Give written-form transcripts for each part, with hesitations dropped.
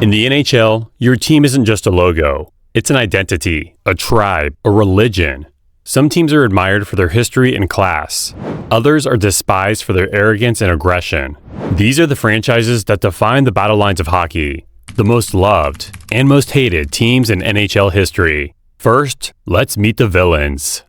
In the NHL, your team isn't just a logo. It's an identity, a tribe, a religion. Some teams are admired for their history and class. Others are despised for their arrogance and aggression. These are the franchises that define the battle lines of hockey, the most loved and most hated teams in NHL history. First, let's meet the villains.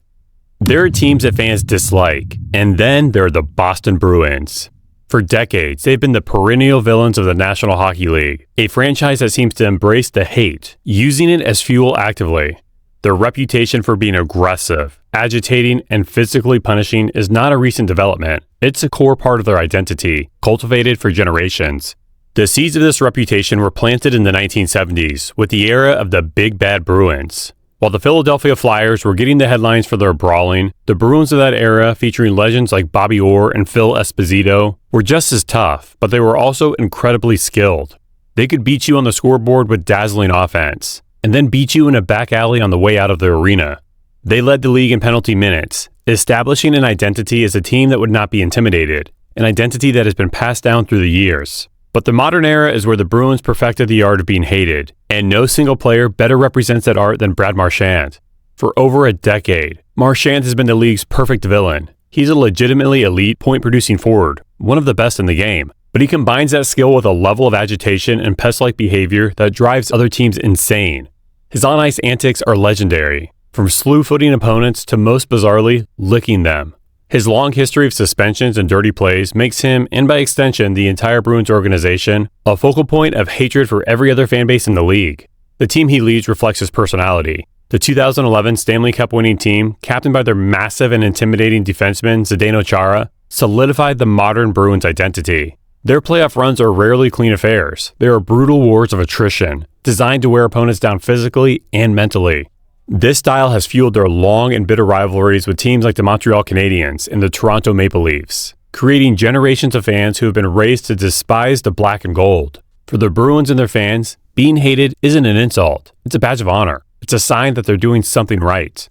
There are teams that fans dislike, and then there are the Boston Bruins. For decades, they've been the perennial villains of the National Hockey League, a franchise that seems to embrace the hate, using it as fuel actively. Their reputation for being aggressive, agitating, and physically punishing is not a recent development. It's a core part of their identity, cultivated for generations. The seeds of this reputation were planted in the 1970s with the era of the Big Bad Bruins. While the Philadelphia Flyers were getting the headlines for their brawling, the Bruins of that era, featuring legends like Bobby Orr and Phil Esposito, were just as tough, but they were also incredibly skilled. They could beat you on the scoreboard with dazzling offense, and then beat you in a back alley on the way out of the arena. They led the league in penalty minutes, establishing an identity as a team that would not be intimidated, an identity that has been passed down through the years. But the modern era is where the Bruins perfected the art of being hated, and no single player better represents that art than Brad Marchand. For over a decade, Marchand has been the league's perfect villain. He's a legitimately elite point-producing forward, one of the best in the game, but he combines that skill with a level of agitation and pest-like behavior that drives other teams insane. His on-ice antics are legendary, from slew-footing opponents to most bizarrely, licking them. His long history of suspensions and dirty plays makes him, and by extension the entire Bruins organization, a focal point of hatred for every other fan base in the league. The team he leads reflects his personality. The 2011 Stanley Cup winning team, captained by their massive and intimidating defenseman Zdeno Chara, solidified the modern Bruins identity. Their playoff runs are rarely clean affairs. They are brutal wars of attrition, designed to wear opponents down physically and mentally. This style has fueled their long and bitter rivalries with teams like the Montreal Canadiens and the Toronto Maple Leafs, creating generations of fans who have been raised to despise the black and gold. For the Bruins and their fans, being hated isn't an insult. It's a badge of honor. It's a sign that they're doing something right.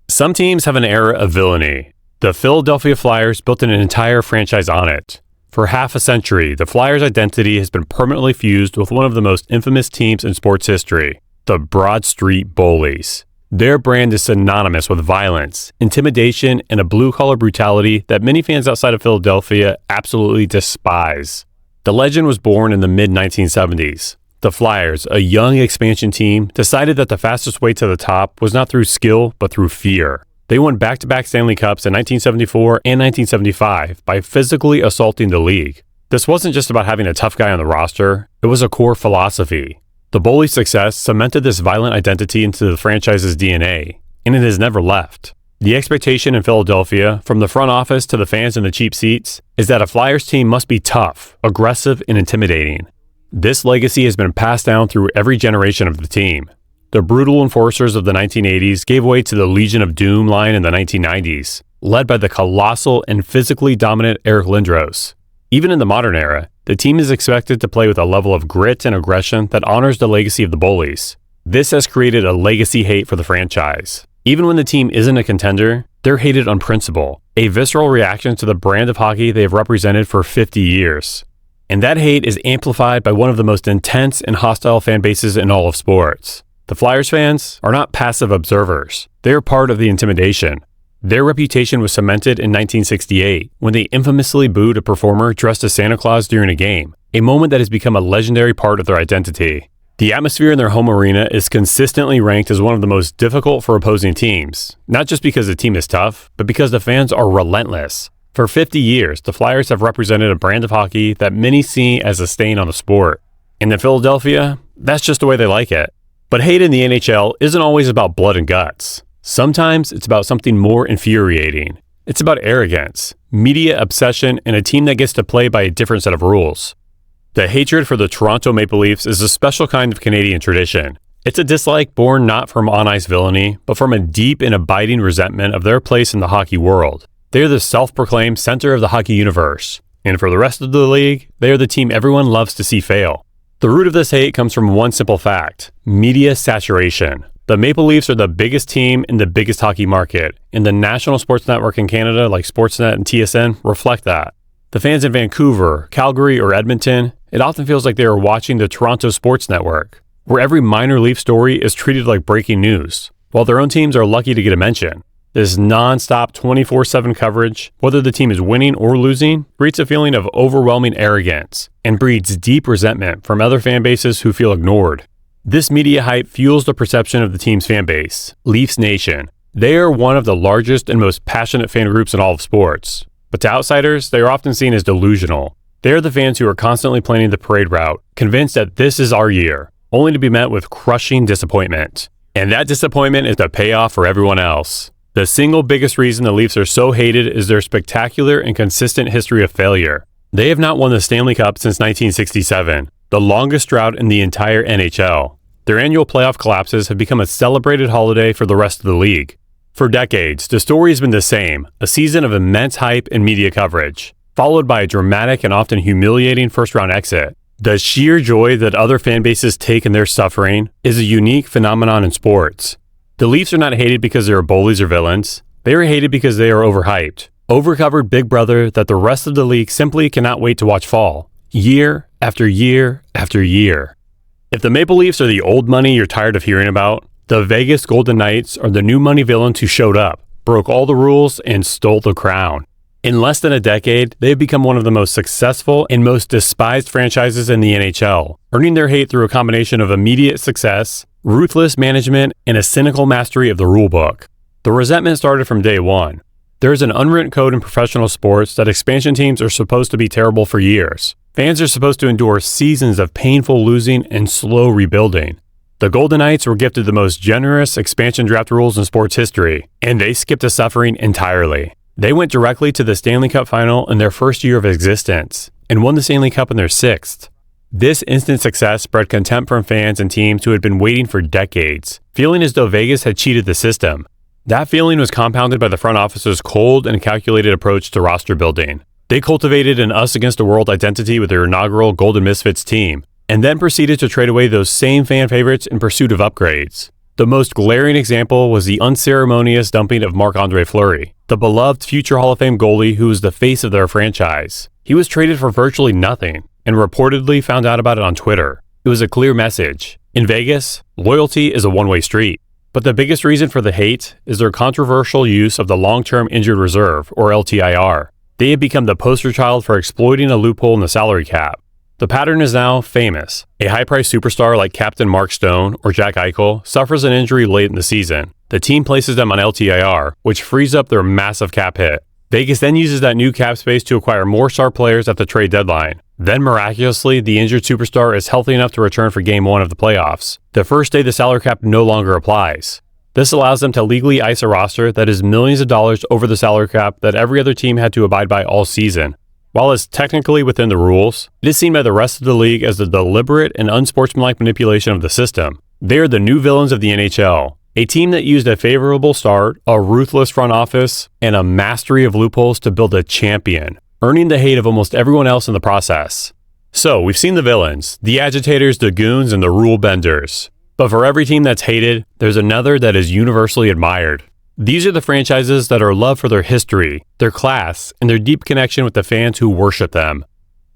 Some teams have an era of villainy. The Philadelphia Flyers built an entire franchise on it. For half a century, the Flyers' identity has been permanently fused with one of the most infamous teams in sports history, the Broad Street Bullies. Their brand is synonymous with violence, intimidation, and a blue-collar brutality that many fans outside of Philadelphia absolutely despise. The legend was born in the mid-1970s. The Flyers, a young expansion team, decided that the fastest way to the top was not through skill, but through fear. They won back-to-back Stanley Cups in 1974 and 1975 by physically assaulting the league. This wasn't just about having a tough guy on the roster, it was a core philosophy. The Bullies' success cemented this violent identity into the franchise's DNA, and it has never left. The expectation in Philadelphia, from the front office to the fans in the cheap seats, is that a Flyers team must be tough, aggressive, and intimidating. This legacy has been passed down through every generation of the team. The brutal enforcers of the 1980s gave way to the Legion of Doom line in the 1990s, led by the colossal and physically dominant Eric Lindros. Even in the modern era, the team is expected to play with a level of grit and aggression that honors the legacy of the Bullies. This has created a legacy hate for the franchise. Even when the team isn't a contender, they're hated on principle, a visceral reaction to the brand of hockey they have represented for 50 years. And that hate is amplified by one of the most intense and hostile fan bases in all of sports. The Flyers fans are not passive observers. They are part of the intimidation. Their reputation was cemented in 1968 when they infamously booed a performer dressed as Santa Claus during a game, a moment that has become a legendary part of their identity. The atmosphere in their home arena is consistently ranked as one of the most difficult for opposing teams, not just because the team is tough, but because the fans are relentless. For 50 years, the Flyers have represented a brand of hockey that many see as a stain on the sport. And in Philadelphia, that's just the way they like it. But hate in the NHL isn't always about blood and guts. Sometimes it's about something more infuriating. It's about arrogance, media obsession, and a team that gets to play by a different set of rules. The hatred for the Toronto Maple Leafs is a special kind of Canadian tradition. It's a dislike born not from on-ice villainy, but from a deep and abiding resentment of their place in the hockey world. They are the self-proclaimed center of the hockey universe. And for the rest of the league, they are the team everyone loves to see fail. The root of this hate comes from one simple fact: media saturation. The Maple Leafs are the biggest team in the biggest hockey market, and the national sports network in Canada like Sportsnet and TSN reflect that. The fans in Vancouver, Calgary, or Edmonton, It often feels like they are watching the Toronto Sports Network, where every minor Leaf story is treated like breaking news, while their own teams are lucky to get a mention. This non-stop 24/7 coverage, whether the team is winning or losing, creates a feeling of overwhelming arrogance and breeds deep resentment from other fan bases who feel ignored. This media hype fuels the perception of the team's fan base, Leafs Nation. They are one of the largest and most passionate fan groups in all of sports. But to outsiders, they are often seen as delusional. They are the fans who are constantly planning the parade route, convinced that this is our year, only to be met with crushing disappointment. And that disappointment is the payoff for everyone else. The single biggest reason the Leafs are so hated is their spectacular and consistent history of failure. They have not won the Stanley Cup since 1967, the longest drought in the entire NHL. Their annual playoff collapses have become a celebrated holiday for the rest of the league. For decades, the story has been the same, a season of immense hype and media coverage, followed by a dramatic and often humiliating first-round exit. The sheer joy that other fan bases take in their suffering is a unique phenomenon in sports. The Leafs are not hated because they are bullies or villains. They are hated because they are overhyped, overcovered big brother that the rest of the league simply cannot wait to watch fall, year after year after year. If the Maple Leafs are the old money you're tired of hearing about, the Vegas Golden Knights are the new money villains who showed up, broke all the rules, and stole the crown. In less than a decade, they have become one of the most successful and most despised franchises in the NHL, earning their hate through a combination of immediate success, ruthless management, and a cynical mastery of the rulebook. The resentment started from day one. There is an unwritten code in professional sports that expansion teams are supposed to be terrible for years. Fans are supposed to endure seasons of painful losing and slow rebuilding. The Golden Knights were gifted the most generous expansion draft rules in sports history, and they skipped the suffering entirely. They went directly to the Stanley Cup final in their first year of existence, and won the Stanley Cup in their sixth. This instant success bred contempt from fans and teams who had been waiting for decades, feeling as though Vegas had cheated the system. That feeling was compounded by the front office's cold and calculated approach to roster building. They cultivated an us-against-the-world identity with their inaugural Golden Misfits team, and then proceeded to trade away those same fan favorites in pursuit of upgrades. The most glaring example was the unceremonious dumping of Marc-Andre Fleury, the beloved future Hall of Fame goalie who was the face of their franchise. He was traded for virtually nothing, and reportedly found out about it on Twitter. It was a clear message. In Vegas, loyalty is a one-way street. But the biggest reason for the hate is their controversial use of the long-term injured reserve, or LTIR. They have become the poster child for exploiting a loophole in the salary cap. The pattern is now famous. A high-priced superstar like Captain Mark Stone or Jack Eichel suffers an injury late in the season. The team places them on LTIR, which frees up their massive cap hit. Vegas then uses that new cap space to acquire more star players at the trade deadline. Then miraculously, the injured superstar is healthy enough to return for Game 1 of the playoffs, the first day the salary cap no longer applies. This allows them to legally ice a roster that is millions of dollars over the salary cap that every other team had to abide by all season. While it's technically within the rules, it is seen by the rest of the league as a deliberate and unsportsmanlike manipulation of the system. They are the new villains of the NHL. A team that used a favorable start, a ruthless front office, and a mastery of loopholes to build a champion, earning the hate of almost everyone else in the process. So, we've seen the villains, the agitators, the goons, and the rule benders. But for every team that's hated, there's another that is universally admired. These are the franchises that are loved for their history, their class, and their deep connection with the fans who worship them.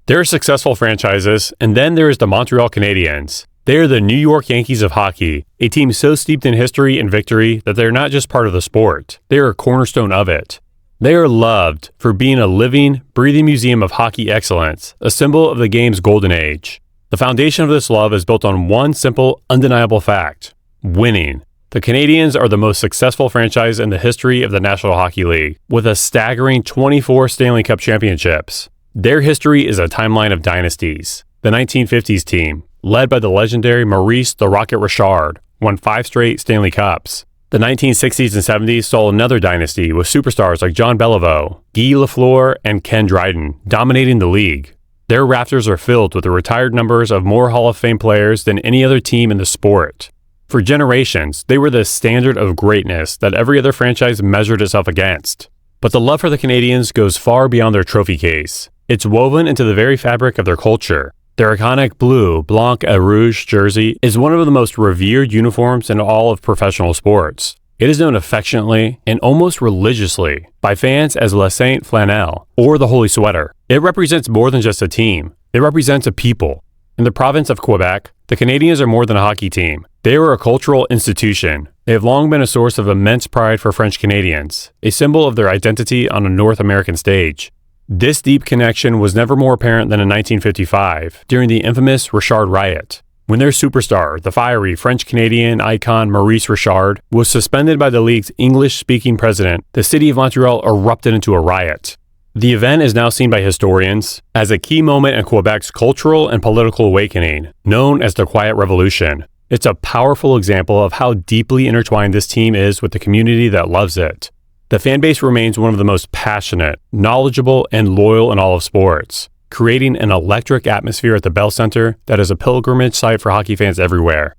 There are successful franchises, and then there is the Montreal Canadiens. They are the New York Yankees of hockey, a team so steeped in history and victory that they are not just part of the sport, they are a cornerstone of it. They are loved for being a living, breathing museum of hockey excellence, a symbol of the game's golden age. The foundation of this love is built on one simple, undeniable fact: winning. The Canadiens are the most successful franchise in the history of the National Hockey League, with a staggering 24 Stanley Cup championships. Their history is a timeline of dynasties. The 1950s team, led by the legendary Maurice the Rocket Richard, won 5 straight Stanley Cups. The 1960s and 70s saw another dynasty with superstars like John Beliveau, Guy Lafleur, and Ken Dryden dominating the league. Their rafters are filled with the retired numbers of more Hall of Fame players than any other team in the sport. For generations, they were the standard of greatness that every other franchise measured itself against. But the love for the Canadiens goes far beyond their trophy case. It's woven into the very fabric of their culture. Their iconic blue, blanc et rouge jersey is one of the most revered uniforms in all of professional sports. It is known affectionately and almost religiously by fans as Le Saint Flanelle, or the Holy Sweater. It represents more than just a team. It represents a people. In the province of Quebec, the Canadiens are more than a hockey team. They are a cultural institution. They have long been a source of immense pride for French Canadians, a symbol of their identity on a North American stage. This deep connection was never more apparent than in 1955, during the infamous Richard Riot, when their superstar, the fiery French-Canadian icon Maurice Richard, was suspended by the league's English-speaking president. The city of Montreal erupted into a riot. The event is now seen by historians as a key moment in Quebec's cultural and political awakening, known as the Quiet Revolution. It's a powerful example of how deeply intertwined this team is with the community that loves it. The fan base remains one of the most passionate, knowledgeable, and loyal in all of sports, creating an electric atmosphere at the Bell Center that is a pilgrimage site for hockey fans everywhere.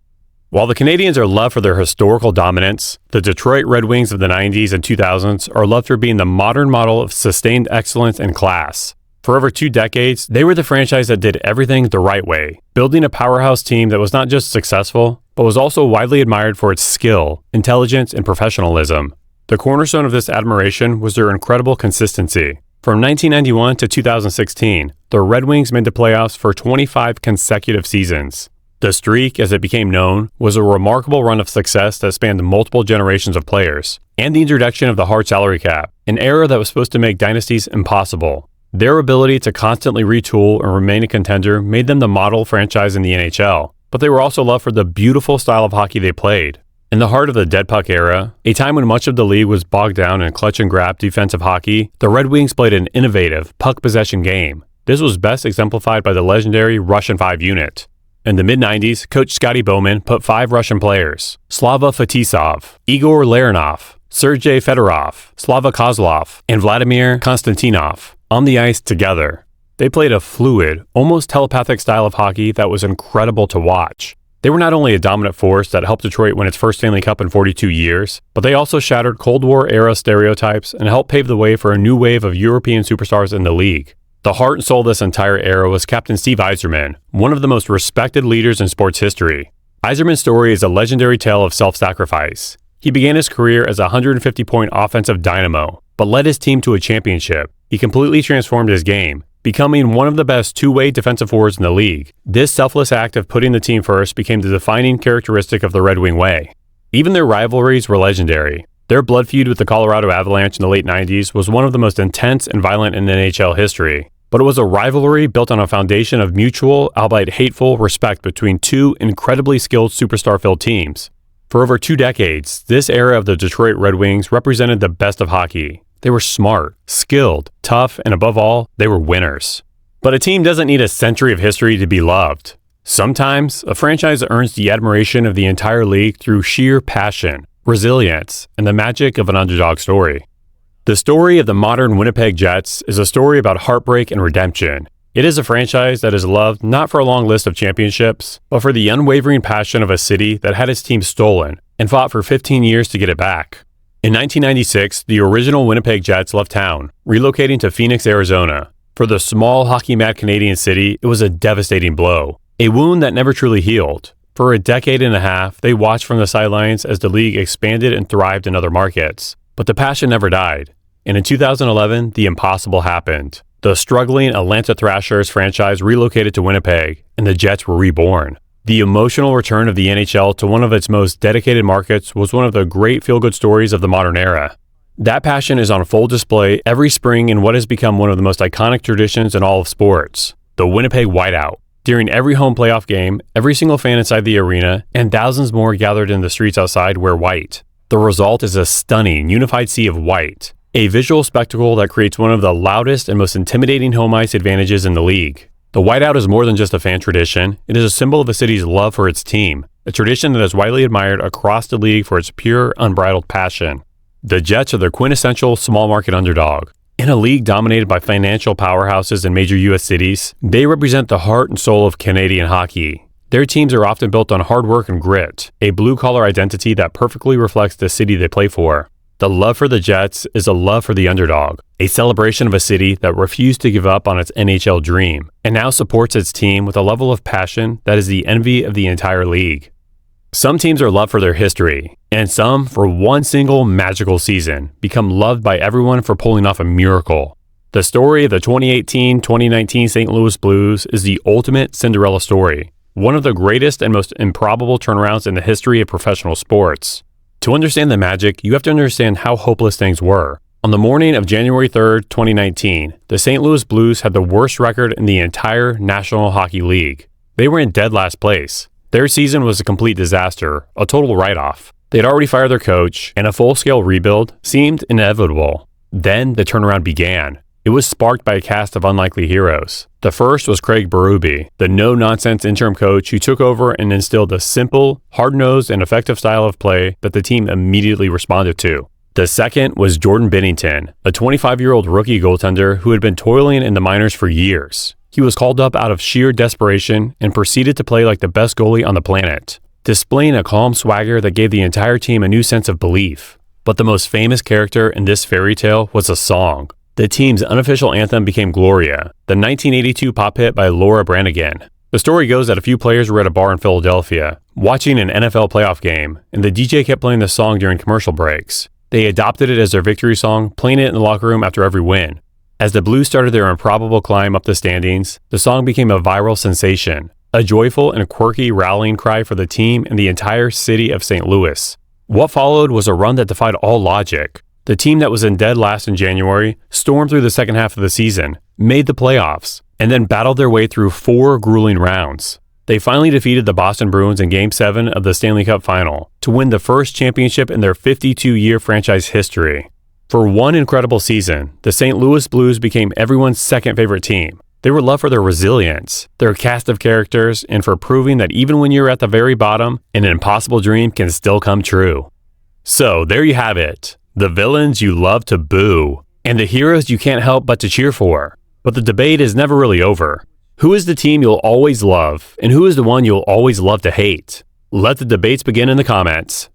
While the Canadiens are loved for their historical dominance, the Detroit Red Wings of the 90s and 2000s are loved for being the modern model of sustained excellence and class. For over 2 decades, they were the franchise that did everything the right way, building a powerhouse team that was not just successful, but was also widely admired for its skill, intelligence, and professionalism. The cornerstone of this admiration was their incredible consistency. From 1991 to 2016, the Red Wings made the playoffs for 25 consecutive seasons. The streak, as it became known, was a remarkable run of success that spanned multiple generations of players, and the introduction of the hard salary cap, an era that was supposed to make dynasties impossible. Their ability to constantly retool and remain a contender made them the model franchise in the NHL, but they were also loved for the beautiful style of hockey they played. In the heart of the dead puck era, a time when much of the league was bogged down in clutch and grab defensive hockey, the Red Wings played an innovative puck possession game. This was best exemplified by the legendary Russian 5 unit. In the mid-90s, coach Scotty Bowman put 5 Russian players, Slava Fetisov, Igor Larionov, Sergei Fedorov, Slava Kozlov, and Vladimir Konstantinov on the ice together. They played a fluid, almost telepathic style of hockey that was incredible to watch. They were not only a dominant force that helped Detroit win its first Stanley Cup in 42 years, but they also shattered Cold War-era stereotypes and helped pave the way for a new wave of European superstars in the league. The heart and soul of this entire era was Captain Steve Yzerman, one of the most respected leaders in sports history. Yzerman's story is a legendary tale of self-sacrifice. He began his career as a 150-point offensive dynamo, but led his team to a championship. He completely transformed his game, becoming one of the best two-way defensive forwards in the league. This selfless act of putting the team first became the defining characteristic of the Red Wing way. Even their rivalries were legendary. Their blood feud with the Colorado Avalanche in the late 90s was one of the most intense and violent in NHL history. But it was a rivalry built on a foundation of mutual, albeit hateful, respect between two incredibly skilled superstar-filled teams. For over 2 decades, this era of the Detroit Red Wings represented the best of hockey. They were smart, skilled, tough, and above all, they were winners. But a team doesn't need a century of history to be loved. Sometimes, a franchise earns the admiration of the entire league through sheer passion, resilience, and the magic of an underdog story. The story of the modern Winnipeg Jets is a story about heartbreak and redemption. It is a franchise that is loved not for a long list of championships, but for the unwavering passion of a city that had its team stolen and fought for 15 years to get it back. In 1996, the original Winnipeg Jets left town, relocating to Phoenix, Arizona. For the small hockey-mad Canadian city, it was a devastating blow, a wound that never truly healed. For a decade and a half, they watched from the sidelines as the league expanded and thrived in other markets. But the passion never died. And in 2011, the impossible happened. The struggling Atlanta Thrashers franchise relocated to Winnipeg, and the Jets were reborn. The emotional return of the NHL to one of its most dedicated markets was one of the great feel-good stories of the modern era. That passion is on full display every spring in what has become one of the most iconic traditions in all of sports, the Winnipeg Whiteout. During every home playoff game, every single fan inside the arena, and thousands more gathered in the streets outside wear white. The result is a stunning, unified sea of white, a visual spectacle that creates one of the loudest and most intimidating home ice advantages in the league. The Whiteout is more than just a fan tradition. It is a symbol of a city's love for its team, a tradition that is widely admired across the league for its pure, unbridled passion. The Jets are the quintessential small market underdog. In a league dominated by financial powerhouses in major U.S. cities, they represent the heart and soul of Canadian hockey. Their teams are often built on hard work and grit, a blue-collar identity that perfectly reflects the city they play for. The love for the Jets is a love for the underdog, a celebration of a city that refused to give up on its NHL dream, and now supports its team with a level of passion that is the envy of the entire league. Some teams are loved for their history, and some, for one single magical season, become loved by everyone for pulling off a miracle. The story of the 2018-2019 St. Louis Blues is the ultimate Cinderella story, one of the greatest and most improbable turnarounds in the history of professional sports. To understand the magic, you have to understand how hopeless things were. On the morning of January 3rd, 2019, the St. Louis Blues had the worst record in the entire National Hockey League. They were in dead last place. Their season was a complete disaster, a total write-off. They had already fired their coach, and a full-scale rebuild seemed inevitable. Then the turnaround began. It was sparked by a cast of unlikely heroes. The first was Craig Berube, the no-nonsense interim coach who took over and instilled a simple, hard-nosed, and effective style of play that the team immediately responded to. The second was Jordan Binnington, a 25-year-old rookie goaltender who had been toiling in the minors for years. He was called up out of sheer desperation and proceeded to play like the best goalie on the planet, displaying a calm swagger that gave the entire team a new sense of belief. But the most famous character in this fairy tale was a song. The team's unofficial anthem became Gloria, the 1982 pop hit by Laura Branigan. The story goes that a few players were at a bar in Philadelphia, watching an NFL playoff game, and the DJ kept playing the song during commercial breaks. They adopted it as their victory song, playing it in the locker room after every win. As the Blues started their improbable climb up the standings, the song became a viral sensation, a joyful and quirky rallying cry for the team and the entire city of St. Louis. What followed was a run that defied all logic. The team that was in dead last in January stormed through the second half of the season, made the playoffs, and then battled their way through 4 grueling rounds. They finally defeated the Boston Bruins in Game 7 of the Stanley Cup Final to win the first championship in their 52-year franchise history. For one incredible season, the St. Louis Blues became everyone's second favorite team. They were loved for their resilience, their cast of characters, and for proving that even when you're at the very bottom, an impossible dream can still come true. So there you have it, the villains you love to boo, and the heroes you can't help but to cheer for. But the debate is never really over. Who is the team you'll always love, and who is the one you'll always love to hate? Let the debates begin in the comments.